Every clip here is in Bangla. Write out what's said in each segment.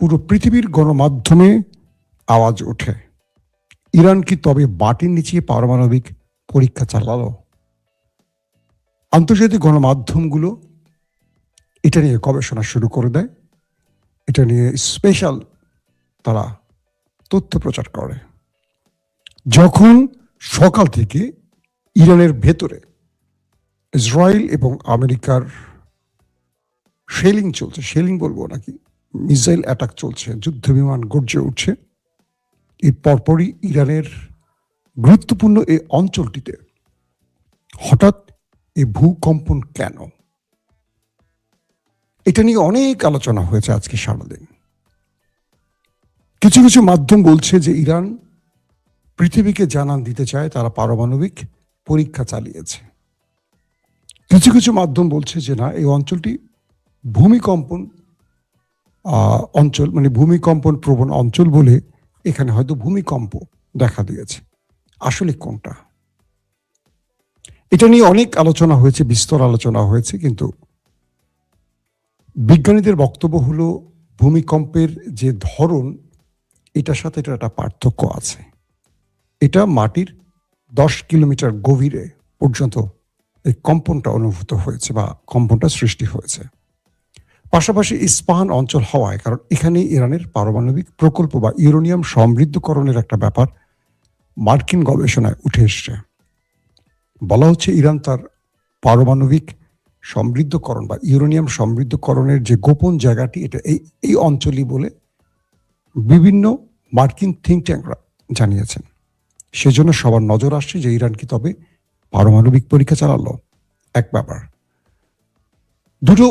পুরো পৃথিবীর গণমাধ্যমে আওয়াজ ওঠে, ইরান কি তবে মাটির নিচে পারমাণবিক পরীক্ষা চালালো? আন্তর্জাতিক গণমাধ্যমগুলো এটা নিয়ে গবেষণা শুরু করে দেয়, এটা নিয়ে স্পেশাল তারা তথ্য প্রচার করে। যখন সকাল থেকে ইরানের ভেতরে ইসরায়েল এবং আমেরিকার শেলিং চলছে, শেলিং বলবো নাকি, মিসাইল অ্যাটাক চলছে, যুদ্ধ বিমান গর্জে উঠছে, এর পরপরই ইরানের গুরুত্বপূর্ণ এই অঞ্চলটিতে হঠাৎ এই ভূকম্পন কেন, এটা নিয়ে অনেক আলোচনা হয়েছে আজকে সারাদিন। কিছু কিছু মাধ্যম বলছে যে ইরান পৃথিবীকে জানান দিতে চায় তারা পারমাণবিক পরীক্ষা চালিয়েছে। কিছু কিছু মাধ্যম বলছে যে না, এই অঞ্চলটি ভূমিকম্পন অঞ্চল, মানে ভূমিকম্পন প্রবণ অঞ্চল বলে এখানে হয়তো ভূমিকম্প দেখা দিয়েছে। আসলে কোনটা, এটা নিয়ে অনেক আলোচনা হয়েছে, বিস্তর আলোচনা হয়েছে, কিন্তু বিজ্ঞানীদের বক্তব্য হলো ভূমিকম্পের যে ধরন, এটার সাথে এটা একটা পার্থক্য আছে। এটা মাটির 10 কিলোমিটার গভীরে পর্যন্ত এই কম্পনটা অনুভূত হয়েছে বা কম্পনটা সৃষ্টি হয়েছে। পাশাপাশি ইস্পাহান অঞ্চল হওয়ায়, কারণ এখানে ইরানের পারমাণবিক প্রকল্প বা ইউরেনিয়াম সমৃদ্ধকরণের একটা ব্যাপার মার্কিন গবেষণায় উঠে এসছে। বলা হচ্ছে ইরান তার পারমাণবিক সমৃদ্ধকরণ বা ইউরেনিয়াম সমৃদ্ধকরণের যে গোপন জায়গাটি, এটা এই অঞ্চলই বলে বিভিন্ন মার্কিন থিঙ্ক ট্যাঙ্করা জানিয়েছেন। সেজন্য সবার নজর আসছে যে ইরান কি তবে পারমাণবিক পরীক্ষা চালালো, এক ব্যাপার। দুটো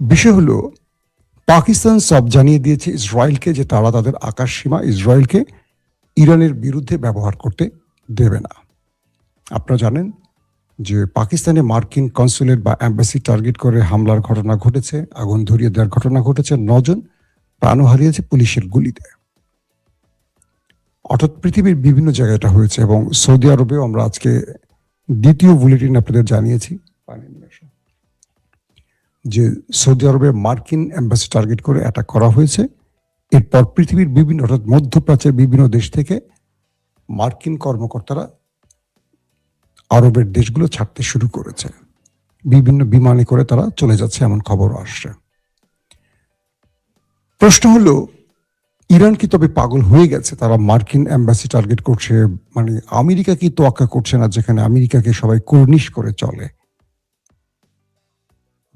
বিষয় হলো, পাকিস্তান সব জানিয়ে দিয়েছে ইসরায়েলকে যে তারা তাদের আকাশ সীমা ইসরায়েলকে ইরানের বিরুদ্ধে ব্যবহার করতে দেবে না। আপনারা জানেন যে পাকিস্তানে মার্কিন কনসুলেট বা অ্যাম্বাসি টার্গেট করে হামলার ঘটনা ঘটেছে, আগুন ধরিয়ে দেওয়ার ঘটনা ঘটেছে, 9 জন প্রাণ হারিয়েছে পুলিশের গুলিতে। অর্থাৎ পৃথিবীর বিভিন্ন জায়গায় এটা হয়েছে। এবং সৌদি আরবেও আমরা আজকে দ্বিতীয় বুলেটিন আপনাদের জানিয়েছি যে সৌদি আরবে মার্কিন অ্যাম্বাসি টার্গেট করে অ্যাটাক করা হয়েছে। এরপর পৃথিবীর বিভিন্ন, অর্থাৎ মধ্যপ্রাচ্যের বিভিন্ন দেশ থেকে মার্কিন কর্মকর্তারা আরবের দেশগুলো ছাড়তে শুরু করেছে, বিভিন্ন বিমানে করে তারা চলে যাচ্ছে, এমন খবর আসছে। প্রশ্ন হলো, ইরান কি তবে পাগল হয়ে গেছে? তারা মার্কিন অ্যাম্বাসি টার্গেট করছে, মানে আমেরিকা কি তোয়াক্কা করছে না, যেখানে আমেরিকাকে সবাই কর্নিশ করে চলে।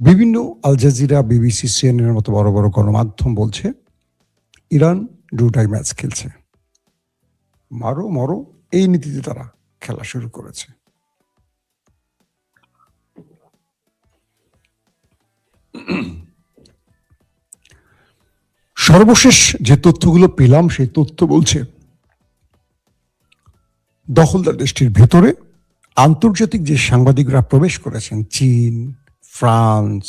বিভিন্ন আল জাজিরা, বিবিসি, সিএনএন এর মতো বড় বড় গণমাধ্যম বলছে ইরান দুটাই ম্যাচ খেলছে, মারো মরো, এই নীতিতে তারা খেলা শুরু করেছে। সর্বশেষ যে তথ্যগুলো পেলাম, সেই তথ্য বলছে দখলদার দেশটির ভেতরে আন্তর্জাতিক যে সাংবাদিকরা প্রবেশ করেছেন, চীন, ফ্রান্স,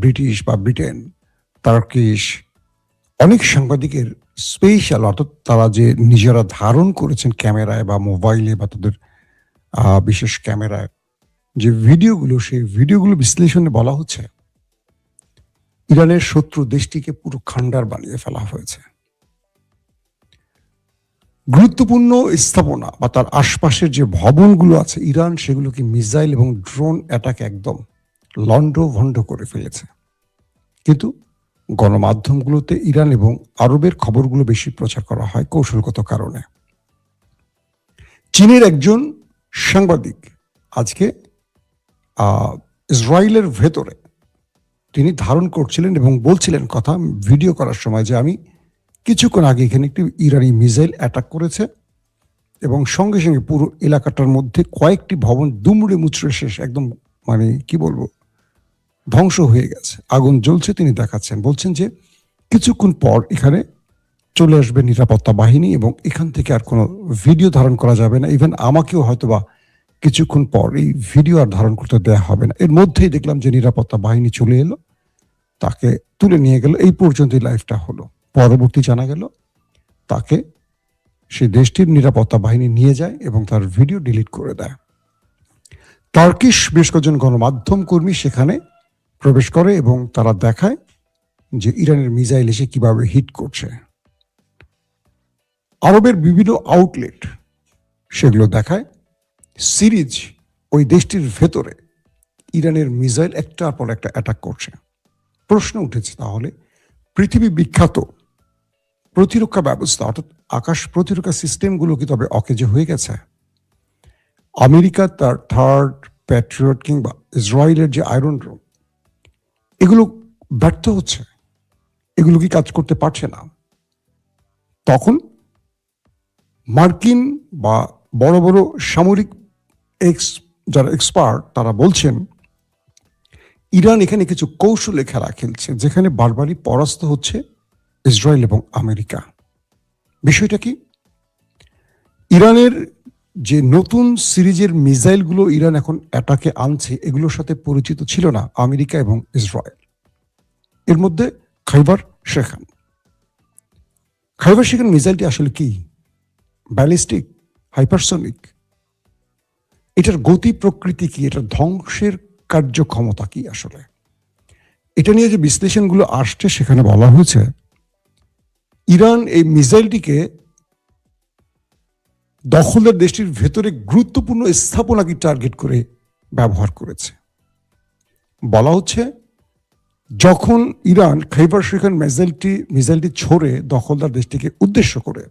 ব্রিটিশ বা ব্রিটেন, টার্কিশ, অনেক সাংবাদিকের স্পেশাল, অর্থাৎ তারা যে নিজেরা ধারণ করেছেন ক্যামেরায় বা মোবাইলে বা তাদের বিশেষ ক্যামেরায় যে ভিডিওগুলো, সেই ভিডিওগুলো বিশ্লেষণে বলা হচ্ছে ইরানের শত্রু দেশটিকে পুরো খান্ডার বানিয়ে ফেলা হয়েছে। গুরুত্বপূর্ণ স্থাপনা বা তার আশপাশের যে ভবনগুলো আছে ইরান, সেগুলোকে মিসাইল এবং ড্রোন অ্যাটাক একদম লন্ডভন্ড করে ফেলেছে। কিন্তু গণমাধ্যমগুলোতে ইরান এবং আরবের খবরগুলো বেশি প্রচার করা হয় কৌশলগত কারণে। চীনের একজন সাংবাদিক আজকে ইসরায়েলের ভেতরে তিনি ধারণ করছিলেন এবং বলছিলেন কথা ভিডিও করার সময় যে আমি কিছুক্ষণ আগে এখানে একটি ইরানি মিসাইল অ্যাটাক করেছে এবং সঙ্গে সঙ্গে পুরো এলাকাটার মধ্যে কয়েকটি ভবন দুমড়ে মুচড়ে শেষ, একদম মানে কি বলবো, ধ্বংস হয়ে গেছে, আগুন জ্বলছে। তিনি দেখাচ্ছেন, বলছেন যে কিছুক্ষণ পর এখানে চলে আসবে নিরাপত্তা বাহিনী এবং এখান থেকে আর কোনো ভিডিও ধারণ করা যাবে না, ইভেন আমাকেও হয়তোবা কিছুক্ষণ পর এই ভিডিও আর ধারণ করতে দেয়া হবে না। এর মধ্যেই দেখলাম যে নিরাপত্তা বাহিনী চলে এলো, তাকে তুলে নিয়ে গেল। এই পর্যন্তই লাইফটা হলো। পরবর্তী জানা গেল তাকে সেই দেশটির নিরাপত্তা বাহিনী নিয়ে যায় এবং তার ভিডিও ডিলিট করে দেয়। টার্কিশ বেশ কয়েকজন গণমাধ্যম কর্মী সেখানে প্রবেশ করে এবং তারা দেখায় যে ইরানের মিসাইল এসে কিভাবে হিট করছে। আরবের বিভিন্ন আউটলেট সেগুলো দেখায় সিরিজ ওই দেশটির ভেতরে ইরানের মিসাইল একটার পর একটা অ্যাটাক করছে। প্রশ্ন উঠেছে, তাহলে পৃথিবী বিখ্যাত প্রতিরক্ষা ব্যবস্থা অর্থাৎ আকাশ প্রতিরক্ষা সিস্টেমগুলো কি তবে অকেজো হয়ে গেছে? আমেরিকা তার থার্ড প্যাট্রিয়ট কিংবা ইসরায়েলের যে আয়রন ডোম, এগুলো ব্যর্থ হচ্ছে, এগুলো কি কাজ করতে পারছে না? তখন মার্কিন বা বড় বড় সামরিক যারা এক্সপার্ট তারা বলছেন ইরান এখানে কিছু কৌশলে খেলা খেলছে, যেখানে বারবারই পরাস্ত হচ্ছে ইসরায়েল এবং আমেরিকা। বিষয়টা কি? ইরানের যে নতুন সিরিজের মিসাইলগুলো ইরান এখন অ্যাটাকে আনছে, এগুলোর সাথে পরিচিত ছিল না আমেরিকা এবং ইসরায়েল। এর মধ্যে খাইবার শেখান মিসাইলটি আসলে কি? Ballistic, hypersonic? এটার গতি প্রকৃতি কি? এটার ধ্বংসের কার্যক্ষমতা কি আসলে? এটা নিয়ে যে বিশ্লেষণগুলো আসছে সেখানে বলা হয়েছে ইরান এই মিসাইলটিকে দখলদার দেশটির ভেতরে গুরুত্বপূর্ণ স্থাপনাকে টার্গেট করে ব্যবহার করেছে। বলা হচ্ছে যখন ইরান খাইবার শেখান মিসাইলটি ছোড়ে দখলদার দেশটিকে উদ্দেশ্য করে,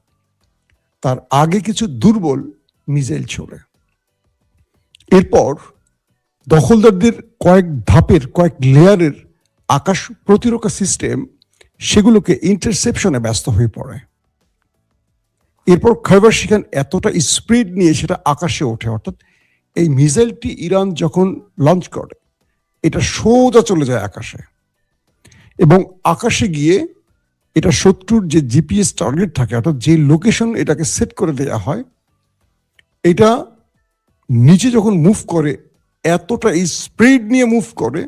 তার আগে কিছু দুর্বল মিসাইল ছোড়ে। এরপর দখলদারদের কয়েক ধাপের, কয়েক লেয়ারের আকাশ প্রতিরক্ষা সিস্টেম সেগুলোকে ইন্টারসেপশনে ব্যস্ত হয়ে পড়ে। এরপর খাইবার শিখান এতটা স্পিড নিয়ে সেটা আকাশে ওঠে, অর্থাৎ এই মিসাইলটি ইরান যখন লঞ্চ করে এটা সোজা চলে যায় আকাশে, এবং আকাশে গিয়ে এটা শত্রুর যে জিপিএস টার্গেট থাকে, অর্থাৎ যে লোকেশন এটাকে সেট করে দেওয়া হয়, এটা নিচে যখন মুভ করে এতটা স্পিড নিয়ে মুভ করে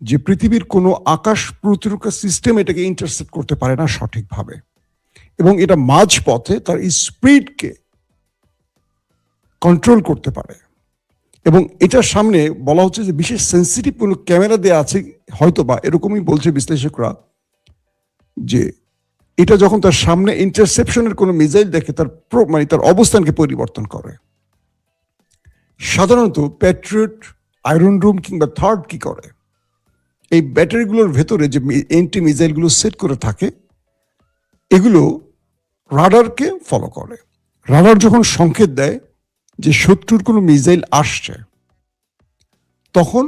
যে পৃথিবীর কোনো আকাশ প্রতিরক্ষা সিস্টেম এটাকে ইন্টারসেপ্ট করতে পারে না সঠিকভাবে, এবং এটা মাঝ পথে তার স্পিডকে কন্ট্রোল করতে পারে। এবং এটার সামনে বলা হচ্ছে যে বিশেষ সেন্সিটিভ কোনো ক্যামেরা দেওয়া আছে হয়তো, বা এরকমই বলছে বিশ্লেষকরা, যে এটা যখন তার সামনে ইন্টারসেপশনের কোনো মিসাইল দেখে তার অবস্থানকে পরিবর্তন করে। সাধারণত প্যাট্রিয়ট, আয়রন ডোম কিংবা থার্ড কি করে, এই ব্যাটারিগুলোর ভেতরে যে এন্টি মিসাইলগুলো সেট করে থাকে এগুলো রাডারকে ফলো করে। রাডার যখন সংকেত দেয় যে শত্রুর কোনো মিসাইল আসছে, তখন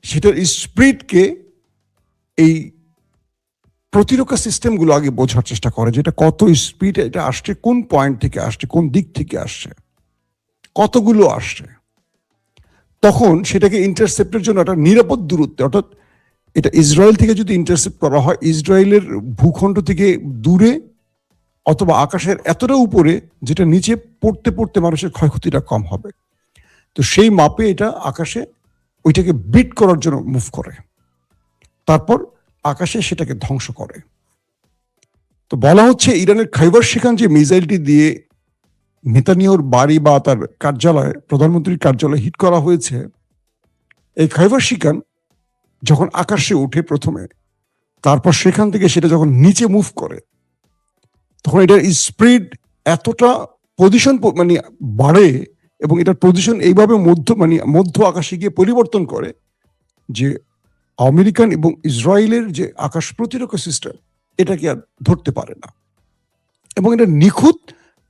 সেটার স্পিডকে এই প্রতিরক্ষা সিস্টেমগুলো আগে বোঝার চেষ্টা করে, যেটা কত স্পিড এটা আসছে, কোন পয়েন্ট থেকে আসছে, কোন দিক থেকে আসছে, কতগুলো আসছে। তখন সেটাকে ইন্টারসেপ্টের জন্য একটা নিরাপদ দূরত্বে, অর্থাৎ এটা ইসরায়েল থেকে যদি ইন্টারসেপ্ট করা হয়, ইসরায়েলের ভূখণ্ড থেকে দূরে অথবা আকাশের এতটা উপরে যেটা নিচে পড়তে পড়তে মানুষের ক্ষয়ক্ষতিটা কম হবে, তো সেই মাপে এটা আকাশে ওইটাকে বিট করার জন্য মুভ করে, তারপর আকাশে সেটাকে ধ্বংস করে। তো বলা হচ্ছে ইরানের খাইবার শিখান যে মিসাইলটি দিয়ে নেতানিয়াহুর বাড়ি বা তার কার্যালয়, প্রধানমন্ত্রীর কার্যালয় হিট করা হয়েছে, এই খাইবার শিখান যখন আকাশে ওঠে প্রথমে, তারপর সেখান থেকে সেটা যখন নিচে মুভ করে, তখন এটার স্পিড এতটা পজিশন বাড়ে, এবং এটার পজিশন এইভাবে মধ্য আকাশে গিয়ে পরিবর্তন করে যে আমেরিকান এবং ইসরায়েলের যে আকাশ প্রতিরক্ষা সিস্টেম এটাকে আর ধরতে পারে না, এবং এটা নিখুঁত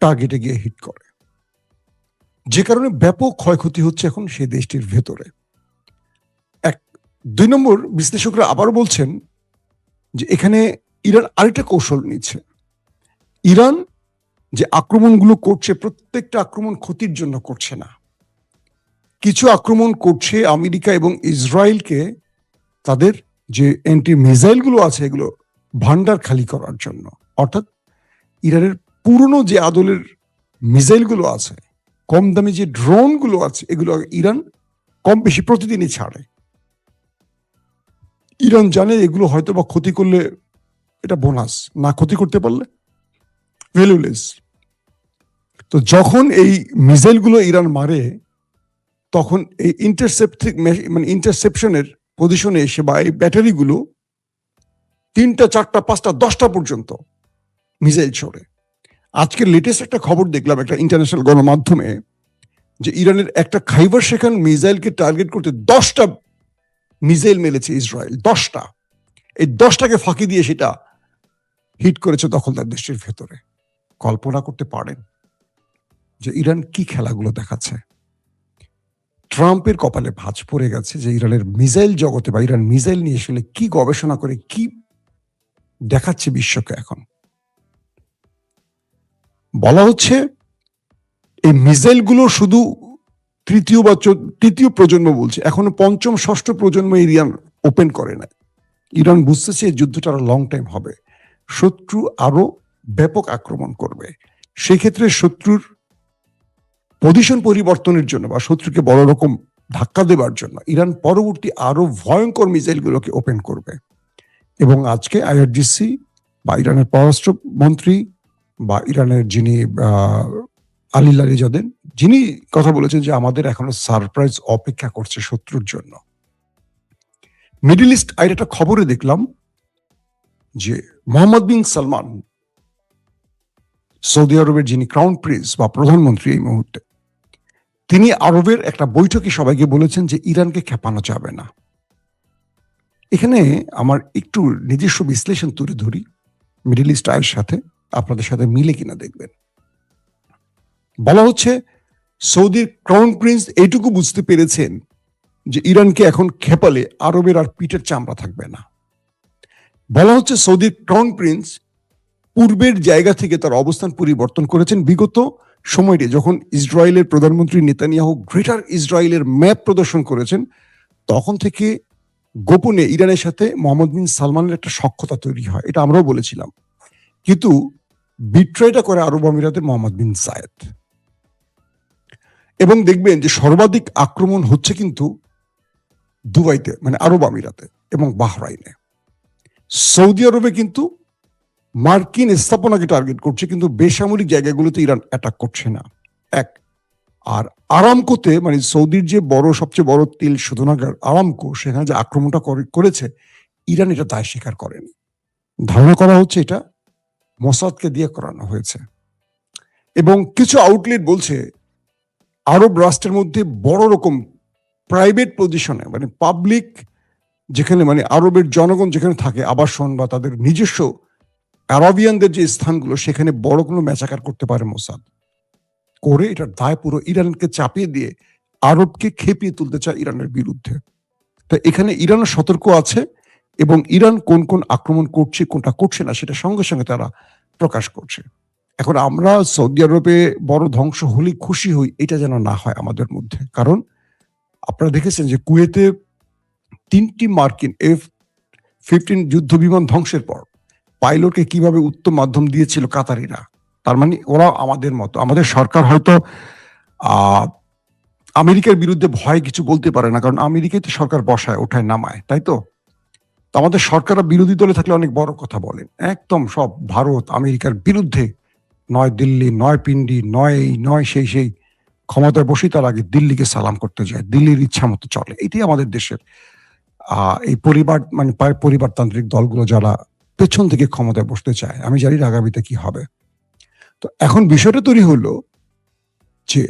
টার্গেটে গিয়ে হিট করে, যে কারণে ব্যাপক ক্ষয়ক্ষতি হচ্ছে এখন সেই দেশটির ভেতরে। 2 নম্বর, বিশ্লেষকরা আবার বলছেন যে এখানে ইরান আরেকটা কৌশল নিচ্ছে। ইরান যে আক্রমণগুলো করছে, প্রত্যেকটা আক্রমণ ক্ষতির জন্য করছে না। কিছু আক্রমণ করছে আমেরিকা এবং ইসরায়েলকে তাদের যে অ্যান্টি মিসাইলগুলো আছে এগুলো ভান্ডার খালি করার জন্য। অর্থাৎ ইরানের পুরনো যে আদলের মিসাইলগুলো আছে, কম দামি যে ড্রোনগুলো আছে, এগুলো ইরান কম বেশি প্রতিদিনই ছাড়ে। ইরান জানে এগুলো হয়তো বা ক্ষতি করলে এটা বোনাস, না ক্ষতি করতে পারলে ভ্যালুলেস। তো যখন এই মিসাইলগুলো ইরান মারে, তখন এই ইন্টারসেপশনের পজিশনে এসে বা এই ব্যাটারিগুলো 3টা 4টা 5টা 10টা পর্যন্ত মিসাইল ছোড়ে। আজকে লেটেস্ট একটা খবর দেখলাম একটা ইন্টারন্যাশনাল গণমাধ্যমে, যে ইরানের একটা খাইবার শেখান মিসাইলকে টার্গেট করতে 10টা মিসাইল মেরেছে ইসরায়েল, 10টা। এই 10টাকে ফাঁকি দিয়ে সেটা হিট করেছে দখলদার দেশের ভেতরে। কল্পনা করতে পারেন যে ইরান কি খেলাগুলো দেখাচ্ছে। ট্রাম্পের কপালে ভাঁজ পড়ে গেছে যে ইরানের মিসাইল জগতে বা ইরান মিসাইল নিয়ে আসলে কি গবেষণা করে কি দেখাচ্ছে বিশ্বকে। এখন বলা হচ্ছে এই মিসাইলগুলো শুধু তৃতীয় প্রজন্ম বলছে, এখনো পঞ্চম ষষ্ঠ প্রজন্ম ইরান ওপেন করে না। ইরান বুঝতেছে এই যুদ্ধটা আরো লং টাইম হবে, শত্রু আরো ব্যাপক আক্রমণ করবে। সেক্ষেত্রে শত্রুর পজিশন পরিবর্তনের জন্য বা শত্রুকে বড় রকম ধাক্কা দেবার জন্য ইরান পরবর্তী আরো ভয়ঙ্কর মিসাইলগুলোকে ওপেন করবে। এবং আজকে আইআরজিসি বা ইরানের পররাষ্ট্র মন্ত্রী বা ইরানের যিনি আলী লারিজাদেন, যিনি কথা বলেছেন যে আমাদের এখনো সারপ্রাইজ অপেক্ষা করছে শত্রুর জন্য। মিডল ইস্ট আর একটা খবরে দেখলাম যে মোহাম্মদ বিন সালমান, সৌদি আরবের যিনি ক্রাউন প্রিন্স বা প্রধানমন্ত্রী এই মুহূর্তে, তিনি আরবের একটা বৈঠকে সবাইকে বলেছেন যে ইরানকে খেপানো যাবে না। এখানে আমার একটু নিজস্ব বিশ্লেষণ তুলে ধরি মিডল ইস্ট আয়ের সাথে, আপনাদের সাথে মিলে কিনা দেখবেন। বলা হচ্ছে সৌদির ক্রাউন প্রিন্স এইটুকু বুঝতে পেরেছেন যে ইরানকে এখন খেপালে আরবের আর পিঠের চামড়া থাকবে না। বলা হচ্ছে সৌদির ক্রাউন প্রিন্স পূর্বের জায়গা থেকে তার অবস্থান পরিবর্তন করেছেন বিগত সময়টি, যখন ইসরায়েলের প্রধানমন্ত্রী নেতানিয়াহু গ্রেটার ইসরায়েলের ম্যাপ প্রদর্শন করেছেন, তখন থেকে গোপনে ইরানের সাথে মোহাম্মদ বিন সালমানের একটা সখ্যতা তৈরি হয়। এটা আমরাও বলেছিলাম, কিন্তু বিট্রয়টা করে আরব আমিরাতের মোহাম্মদ বিন জায়েদ। এবং দেখবেন যে সর্বাধিক আক্রমণ হচ্ছে কিন্তু দুবাইতে, মানে আরব আমিরাতে এবং বাহরাইনে। সৌদি আরবে কিন্তু মার্কিন স্থাপনাকে টার্গেট করছে, কিন্তু বেসামরিক জায়গাগুলোতে ইরান অ্যাটাক করছে না। এক, আর আরামকোতে, মানে সৌদির যে সবচেয়ে বড় তেল শোধনাগার আরামকো, সেখানে যে আক্রমণটা করেছে ইরান এটা দায় স্বীকার করেনি। ধারণা করা হচ্ছে এটা মোসাদকে দিয়ে করানো হয়েছে। এবং কিছু আউটলেট বলছে আরব রাষ্ট্রের মধ্যে বড় রকম প্রাইভেট পজিশনে, মানে পাবলিক যেখানে, মানে আরবের জনগণ যেখানে থাকে আবাসন বা তাদের নিজস্ব আরবিয়ানদের যে স্থানগুলো, সেখানে বড় কোনো ম্যাচাকার করতে পারে মোসাদ, করে এটার দায় পুরো ইরানকে চাপিয়ে দিয়ে আরবকে খেপিয়ে তুলতে চায় ইরানের বিরুদ্ধে। তো এখানে ইরানও সতর্ক আছে এবং ইরান কোন কোন আক্রমণ করছে কোনটা করছে না সেটা সঙ্গে সঙ্গে তারা প্রকাশ করছে। এখন আমরা সৌদি আরবে বড় ধ্বংস হলেই খুশি হই, এটা যেন না হয় আমাদের মধ্যে। কারণ আপনারা দেখেছেন যে কুয়েতে 3টি মার্কিন F-15 যুদ্ধ বিমান ধ্বংসের পর পাইলটকে কিভাবে উত্তম মাধ্যম দিয়েছিল কাতারিরা। তার মানে ওরা আমাদের মতো, আমাদের সরকার হয়তো আমেরিকার বিরুদ্ধে ভয় কিছু বলতে পারে না, কারণ আমেরিকায় তো সরকার বসায় ওঠায় নামায়, তাই তো। আমাদের সরকাররা বিরোধী দলে থাকলে অনেক বড় কথা বলেন, একদম সব ভারত আমেরিকার বিরুদ্ধে, নয় দিল্লি, নয় পিন্ডি, নয় এই নয় সেই ক্ষমতায় বসেই তার আগে দিল্লিকে সালাম করতে যায়, দিল্লির ইচ্ছা মতো চলে। এটাই আমাদের দেশের এই পরিবারতান্ত্রিক দলগুলো যারা পেছন থেকে ক্ষমতায় বসতে চায়। আমি জানি আগামীতে কি হবে। তো এখন বিষয়টা তৈরি হলো যে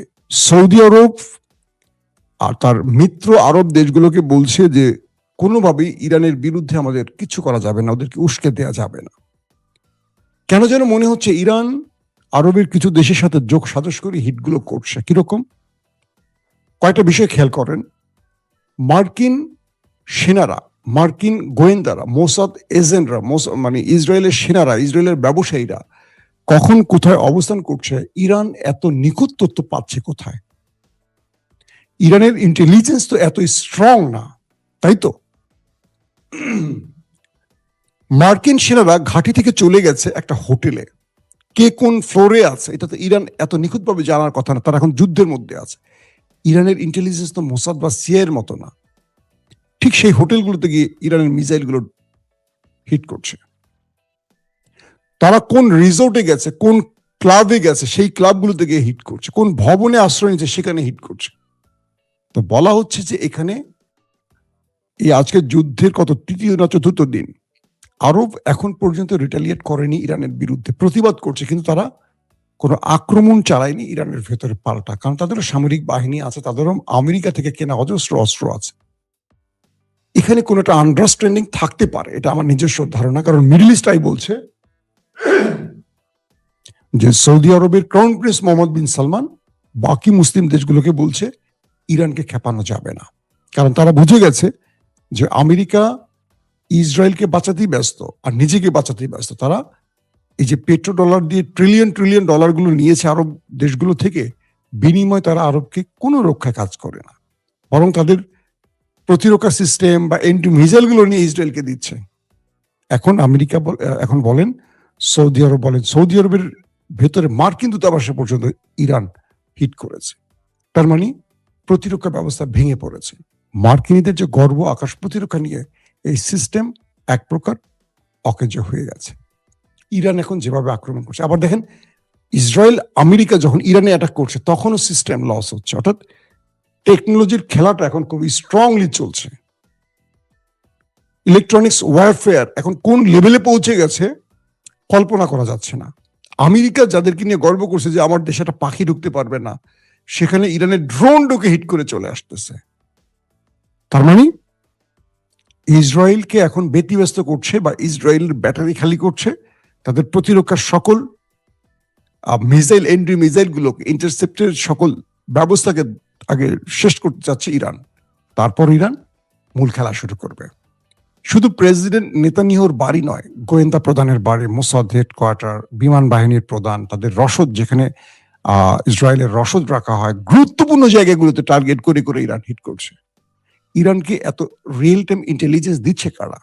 সৌদি আরব আর তার মিত্র আরব দেশগুলোকে বলছে যে কোনোভাবেই ইরানের বিরুদ্ধে আমাদের কিছু করা যাবে না, ওদেরকে উস্কে দেওয়া যাবে না। কেন যেন মনে হচ্ছে ইরান আরবের কিছু দেশের সাথে যোগ সাজস করে হিটগুলো করছে। কিরকম? কয়েকটা বিষয় খেয়াল করেন। মার্কিন সেনারা, মার্কিন গোয়েন্দারা, মোসাদ এজেন্টরা, মানে ইসরায়েলের সেনারা, ইসরায়েলের ব্যবসায়ীরা কখন কোথায় অবস্থান করছে, ইরান এত নিখুঁত তথ্য পাচ্ছে কোথায়। ইরানের ইন্টেলিজেন্স তো এত স্ট্রং না, তাই তো। মার্কিন সেনারা ঘাঁটি থেকে চলে গেছে একটা হোটেলে, কে কোন ফ্লোরে আছে এটা তো ইরান এত নিখুঁতভাবে জানার কথা না, তারা এখন যুদ্ধের মধ্যে আছে। ইরানের ইন্টেলিজেন্স তো মোসাদ বা সিআইএর মতো না। ঠিক সেই হোটেলগুলোতে গিয়ে ইরানের মিসাইলগুলো হিট করছে। তারা কোন রিসোর্টে গেছে, কোন ক্লাবে গেছে, সেই ক্লাবগুলোতে গিয়ে হিট করছে, কোন ভবনে আশ্রয় নিচ্ছে সেখানে হিট করছে। তো বলা হচ্ছে যে এখানে এই আজকের যুদ্ধের কত তৃতীয় না চতুর্থ দিন, আরব এখন পর্যন্ত রিটালিয়েট করেনি ইরানের বিরুদ্ধে, প্রতিবাদ করছে, কিন্তু তারা কোনো আক্রমণ চালায়নি ইরানের ভেতরে পাল্টা, কারণ তাদেরও সামরিক বাহিনী আছে, তাদেরও আমেরিকা থেকে কেনা অজস্র অস্ত্র আছে। এখানে কোনো একটা আন্ডারস্ট্যান্ডিং থাকতে পারে, এটা আমার নিজস্ব ধারণা, কারণ মিডল ইস্টটাই বলছে যে সৌদি আরবের ক্রাউন প্রিন্স মোহাম্মদ বিন সালমান বাকি মুসলিম দেশগুলোকে বলছে ইরানকে খেপানো যাবে না, কারণ তারা বুঝে গেছে যে আমেরিকা ইসরায়েলকে বাঁচাতেই ব্যস্ত আর নিজেকে বাঁচাতেই ব্যস্ত। তারা এই যে পেট্রো ডলার দিয়ে ট্রিলিয়ন ট্রিলিয়ন ডলারগুলো নিয়েছে আরব দেশগুলো থেকে, বিনিময় তারা আরবকে কোনো রক্ষায় কাজ করে না, বরং তাদের প্রতিরক্ষা সিস্টেম বা এন্টি মিসাইলগুলো নিয়ে ইসরায়েলকে দিচ্ছে। এখন আমেরিকা এখন বলেন, সৌদি আরব বলেন, সৌদি আরবের ভেতরে মার্কিন দূতাবাসে পর্যন্ত ইরান হিট করেছে। তার মানে প্রতিরক্ষা ব্যবস্থা ভেঙে পড়েছে। মার্কিনীদের যে গর্ব আকাশ প্রতিরক্ষা নিয়ে, এই সিস্টেম এক প্রকার অকেজ হয়ে গেছে। ইরান এখন যেভাবে আক্রমণ করছে, আবার দেখেন ইসরায়েল আমেরিকা যখন ইরানে অ্যাটাক করছে তখনও সিস্টেম লস হচ্ছে, অর্থাৎ টেকনোলজির খেলাটা এখন খুবই স্ট্রংলি চলছে। ইলেকট্রনিক্স ওয়ারফেয়ার এখন কোন লেভেলে পৌঁছে গেছে কল্পনা করা যাচ্ছে না। আমেরিকা যাদেরকে নিয়ে গর্ব করছে যে আমার দেশে একটা পাখি ঢুকতে পারবে না, সেখানে ইরানের ড্রোন ঢুকে হিট করে চলে আসতেছে। তার মানে ইসরায়েলকে এখন ব্যতিব্যস্ত করছে বা ইসরায়েলের ব্যাটারি খালি করছে, তাদের প্রতিরক্ষার সকল মিসাইল এন্ট্রি মিসাইল গুলোকে ইন্টারসেপ্টের সকল ব্যবস্থাকে আগে শেষ করতে চাচ্ছে ইরান, তারপর ইরান মূল খেলা শুরু করবে। শুধু প্রেসিডেন্ট নেতানিয়াহুর বাড়ি নয়, গোয়েন্দা প্রধানের বাড়ি, মোসাদ হেডকোয়ার্টার, বিমান বাহিনীর প্রধান, তাদের রসদ যেখানে ইসরায়েলের রসদ রাখা হয়, গুরুত্বপূর্ণ জায়গাগুলোতে টার্গেট করে করে ইরান হিট করছে। ইরানকে এত রিয়েল টাইম ইন্টেলিজেন্স দিচ্ছে কারা?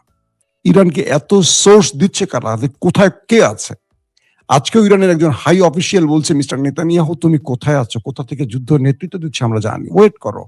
ইরানকে এত সোর্স দিচ্ছে কারা? কোথায় কে আছে? আজকেও ইরানের একজন হাই অফিসিয়াল বলছে, মিস্টার নেতানিয়াহু তুমি কোথায় আছো, কোথা থেকে যুদ্ধ নেতৃত্ব দিচ্ছে আমরা জানি, ওয়েট করো।